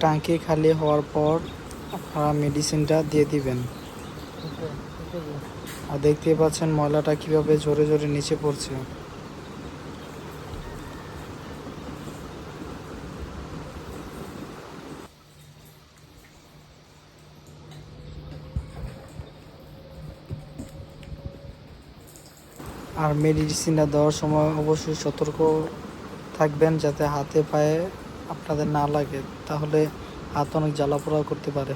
টাঙ্কি খালি হওয়ার পর আপনারা মেডিসিনটা দিয়ে দিবেন। আর দেখতেই পাচ্ছেন ময়লাটা কিভাবে ঝরে ঝরে নিচে পড়ছে। আর মেডিসিনটা দেওয়ার সময় অবশ্যই সতর্ক থাকবেন যাতে হাতে পায়ে আপনাদের না লাগে, তাহলে হাত অনেক জ্বালাপোড়া করতে পারে।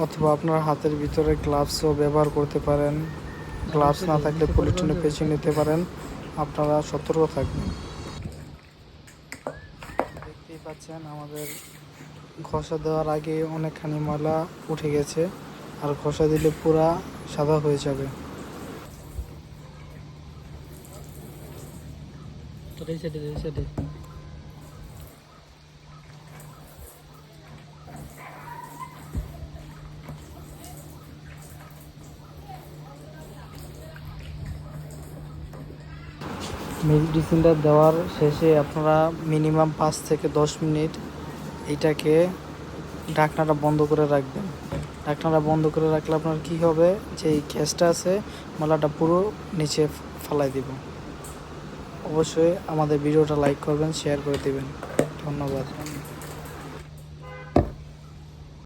অথবা আপনার হাতের ভিতরে গ্লাভসও ব্যবহার করতে পারেন। গ্লাভস না থাকলে পলিথিনে পেঁচিয়ে নিতে পারেন। আপনারা সতর্ক থাকবেন। দেখতেই পাচ্ছেন আমাদের ঘষা দেওয়ার আগে অনেকখানি ময়লা উঠে গেছে, আর ঘষা দিলে পুরা সাদা হয়ে যাবে। মেডিসিনটা দেওয়ার শেষে আপনারা মিনিমাম 5 থেকে 10 মিনিট এটাকে ঢাকনাটা বন্ধ করে রাখবেন। ঢাকনাটা বন্ধ করে রাখলে আপনার কী হবে, যে এই গ্যাসটা আছে ময়লাটা পুরো নিচে ফালাই দিব। অবশ্যই আমাদের ভিডিওটা লাইক করবেন, শেয়ার করে দিবেন। ধন্যবাদ।